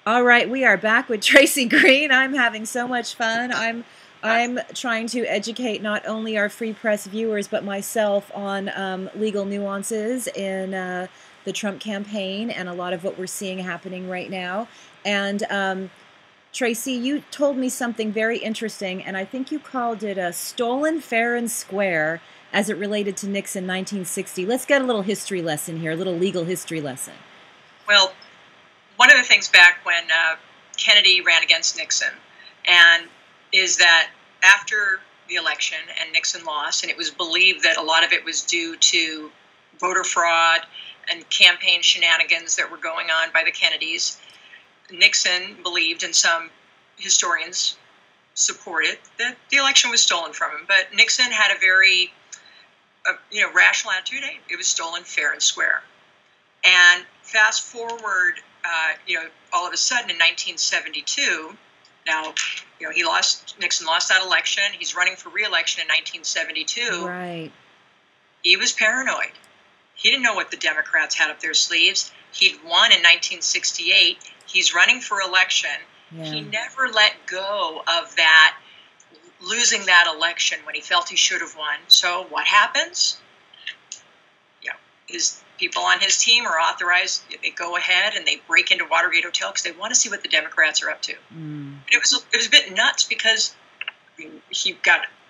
All right, we are back with Tracy Green. I'm having so much fun. I'm trying to educate not only our Free Press viewers but myself on legal nuances in the Trump campaign and a lot of what we're seeing happening right now. And Tracy, you told me something very interesting, and I think you called it a stolen fair and square as it related to Nixon 1960. Let's get a little history lesson here, a little legal history lesson. Well, one of the things back when Kennedy ran against Nixon, and is that after the election and Nixon lost, and it was believed that a lot of it was due to voter fraud and campaign shenanigans that were going on by the Kennedys. Nixon believed, and some historians supported, that the election was stolen from him. But Nixon had a very, rational attitude. It was stolen fair and square. And fast forward, all of a sudden in 1972, now, Nixon lost that election. He's running for re-election in 1972. Right. He was paranoid. He didn't know what the Democrats had up their sleeves. He'd won in 1968. He's running for election. Yeah. He never let go of that, losing that election when he felt he should have won. So what happens? His people on his team are authorized. They go ahead and they break into Watergate Hotel because they want to see what the Democrats are up to. It was a bit nuts because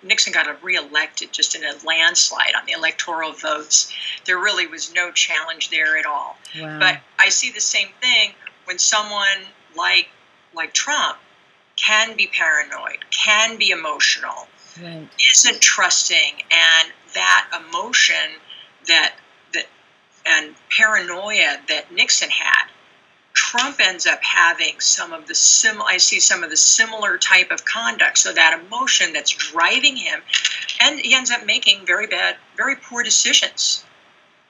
Nixon got reelected just in a landslide on the electoral votes. There really was no challenge there at all. Wow. But I see the same thing when someone like Trump can be paranoid, can be emotional, right, isn't trusting, and that emotion and paranoia that Nixon had, Trump ends up having some of the similar type of conduct. So that emotion that's driving him, and he ends up making very poor decisions.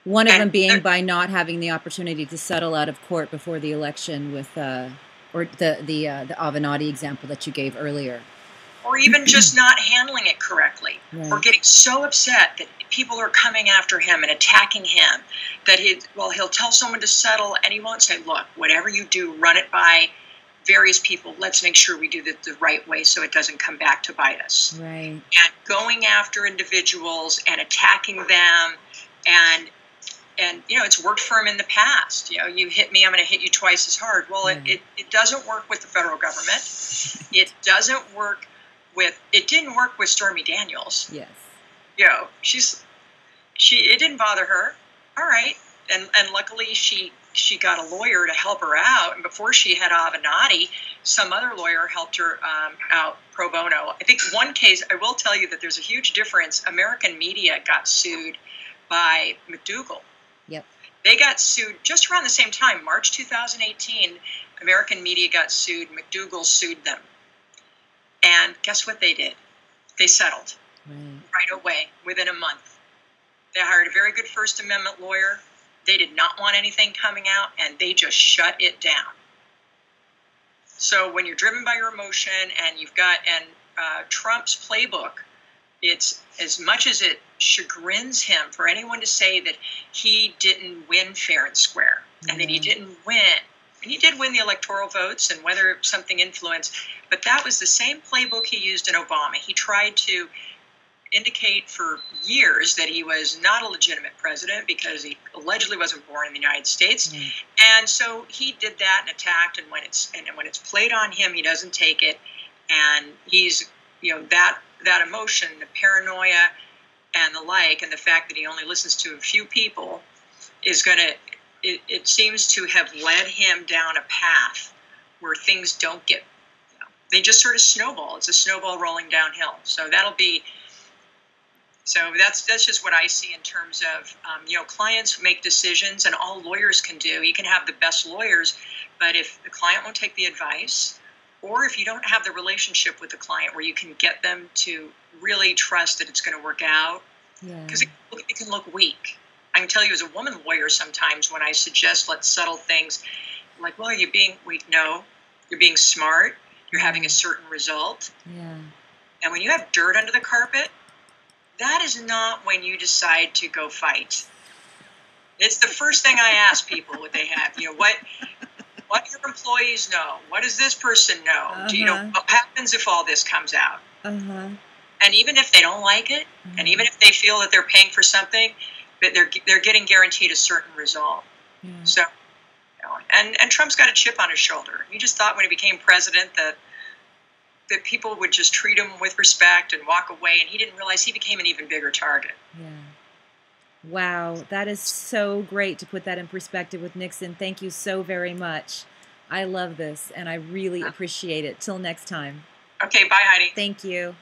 One of them being by not having the opportunity to settle out of court before the election with, or the Avenatti example that you gave earlier. Or even just not handling it correctly, right, or getting so upset that people are coming after him and attacking him that he'll tell someone to settle, and he won't say, look, whatever you do, run it by various people. Let's make sure we do it the right way so it doesn't come back to bite us. Right. And going after individuals and attacking them, and it's worked for him in the past. You hit me, I'm going to hit you twice as hard. Well, it doesn't work with the federal government. It doesn't work it didn't work with Stormy Daniels. Yes. It didn't bother her. All right. And luckily she got a lawyer to help her out. And before she had Avenatti, some other lawyer helped her out pro bono. I think one case, I will tell you that there's a huge difference. American media got sued by McDougal. Yep. They got sued just around the same time, March 2018. American media got sued. McDougal sued them. And guess what they did? They settled right away, within a month. They hired a very good First Amendment lawyer. They did not want anything coming out, and they just shut it down. So when you're driven by your emotion, and Trump's playbook, it's as much as it chagrins him for anyone to say that he didn't win fair and square, and that he didn't win. And he did win the electoral votes, and whether something influenced, but that was the same playbook he used in Obama. He tried to indicate for years that he was not a legitimate president because he allegedly wasn't born in the United States. And so he did that and attacked, and when it's played on him, he doesn't take it. And he's, that emotion, the paranoia and the like, and the fact that he only listens to a few people is going to, it seems to have led him down a path where things don't get, they just sort of snowball. It's a snowball rolling downhill. So that's just what I see in terms of, clients make decisions, and all lawyers can do. You can have the best lawyers, but if the client won't take the advice, or if you don't have the relationship with the client where you can get them to really trust that it's going to work out, because it can look weak. I can tell you as a woman lawyer sometimes when I suggest let's settle things, I'm like, well, are you being weak? No, you're being smart. You're having a certain result. Yeah. And when you have dirt under the carpet, that is not when you decide to go fight. It's the first thing I ask people what they have. What do your employees know? What does this person know? Do you know what happens if all this comes out? And even if they don't like it, and even if they feel that they're paying for something, that they're getting guaranteed a certain result. So, and Trump's got a chip on his shoulder. He just thought when he became president that people would just treat him with respect and walk away, and he didn't realize he became an even bigger target. Wow, that is so great to put that in perspective with Nixon. Thank you so very much. I love this, and I really appreciate it. Till next time. Okay, bye, Heidi. Thank you.